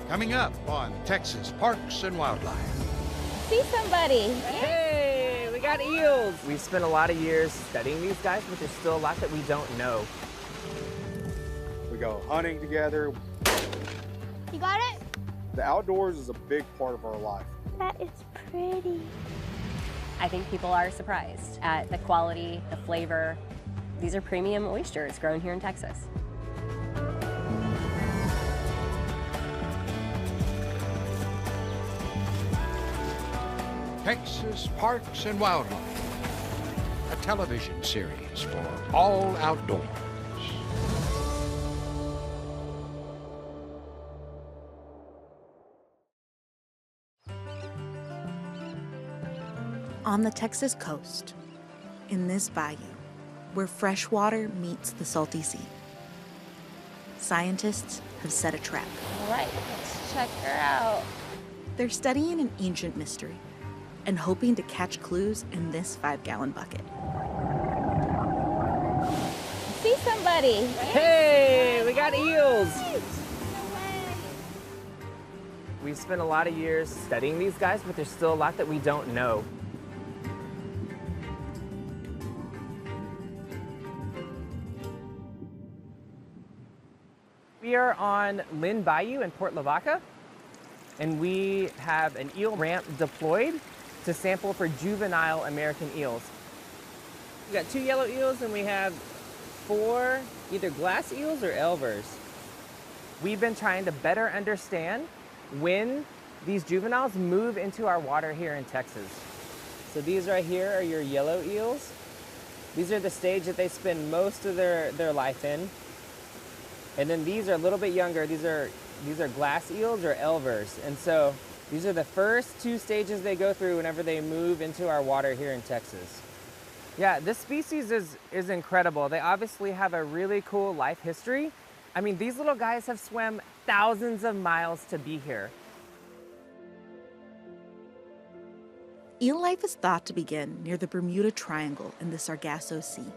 Coming up on Texas Parks and Wildlife. See somebody. Hey, we got eels. We've spent a lot of years studying these guys, but there's still a lot that we don't know. We go hunting together. You got it? The outdoors is a big part of our life. That is pretty. I think people are surprised at the quality, the flavor. These are premium oysters grown here in Texas. Texas Parks and Wildlife, a television series for all outdoors. On the Texas coast, in this bayou, where fresh water meets the salty sea, scientists have set a trap. All right, let's check her out. They're studying an ancient mystery and hoping to catch clues in this 5-gallon bucket. See somebody. Hey, we got eels. We've spent a lot of years studying these guys, but there's still a lot that we don't know. We are on Lynn Bayou in Port Lavaca, and we have an eel ramp deployed to sample for juvenile American eels. We got 2 yellow eels and we have 4 either glass eels or elvers. We've been trying to better understand when these juveniles move into our water here in Texas. So these right here are your yellow eels. These are the stage that they spend most of their life in. And then these are a little bit younger. These are glass eels or elvers. And so these are the first 2 stages they go through whenever they move into our water here in Texas. Yeah, this species is incredible. They obviously have a really cool life history. I mean, these little guys have swam thousands of miles to be here. Eel life is thought to begin near the Bermuda Triangle in the Sargasso Sea.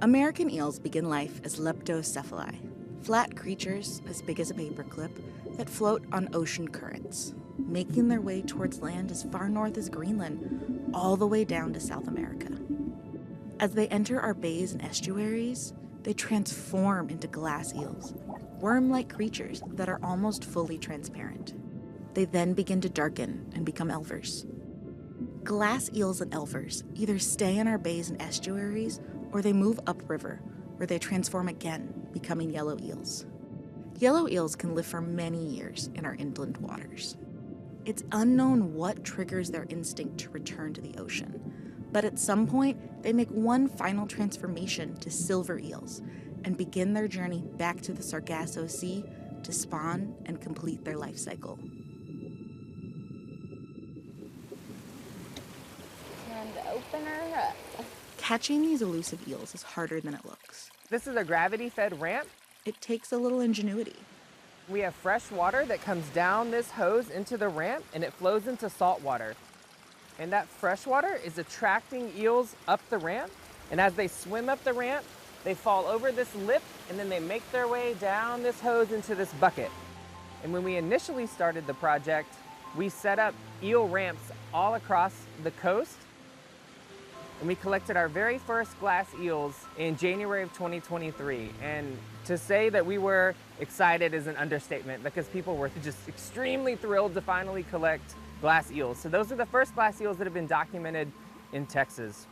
American eels begin life as leptocephali, flat creatures as big as a paperclip that float on ocean currents, making their way towards land as far north as Greenland, all the way down to South America. As they enter our bays and estuaries, they transform into glass eels, worm-like creatures that are almost fully transparent. They then begin to darken and become elvers. Glass eels and elvers either stay in our bays and estuaries or they move upriver, where they transform again, becoming yellow eels. Yellow eels can live for many years in our inland waters. It's unknown what triggers their instinct to return to the ocean, but at some point, they make one final transformation to silver eels and begin their journey back to the Sargasso Sea to spawn and complete their life cycle. Time to open her up. Catching these elusive eels is harder than it looks. This is a gravity-fed ramp. It takes a little ingenuity. We have fresh water that comes down this hose into the ramp and it flows into salt water. And that fresh water is attracting eels up the ramp. And as they swim up the ramp, they fall over this lip and then they make their way down this hose into this bucket. And when we initially started the project, we set up eel ramps all across the coast. And we collected our very first glass eels in January of 2023. And to say that we were excited is an understatement because people were just extremely thrilled to finally collect glass eels. So those are the first glass eels that have been documented in Texas.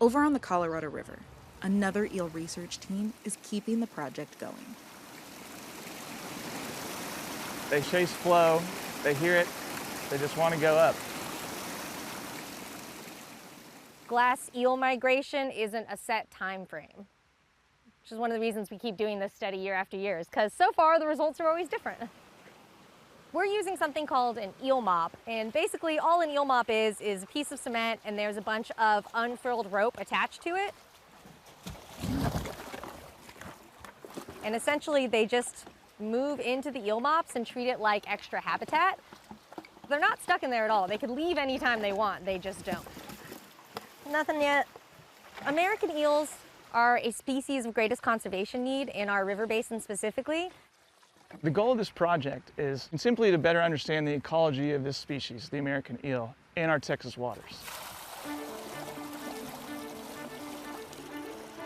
Over on the Colorado River, another eel research team is keeping the project going. They chase flow, they hear it, they just want to go up. Glass eel migration isn't a set time frame, which is one of the reasons we keep doing this study year after year, is because so far the results are always different. We're using something called an eel mop, and basically all an eel mop is a piece of cement and there's a bunch of unfurled rope attached to it. And essentially they just move into the eel mops and treat it like extra habitat. They're not stuck in there at all. They could leave anytime they want, they just don't. Nothing yet. American eels are a species of greatest conservation need in our river basin specifically. The goal of this project is simply to better understand the ecology of this species, the American eel, in our Texas waters.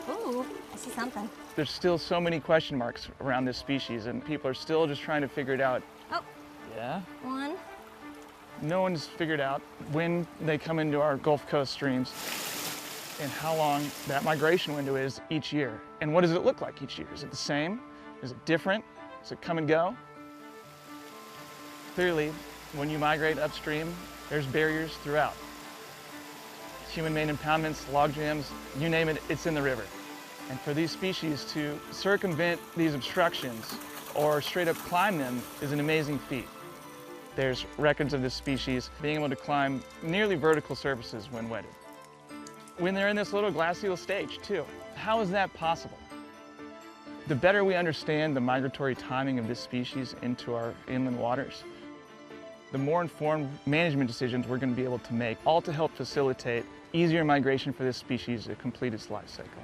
Ooh, I see something. There's still so many question marks around this species, and people are still just trying to figure it out. Oh, Yeah? one. No one's figured out when they come into our Gulf Coast streams and how long that migration window is each year. And what does it look like each year? Is it the same? Is it different? Does it come and go? Clearly, when you migrate upstream, there's barriers throughout. Human-made impoundments, log jams, you name it, it's in the river. And for these species to circumvent these obstructions or straight up climb them is an amazing feat. There's records of this species being able to climb nearly vertical surfaces when wetted. When they're in this little glacial stage too. How is that possible? The better we understand the migratory timing of this species into our inland waters, the more informed management decisions we're going to be able to make, all to help facilitate easier migration for this species to complete its life cycle.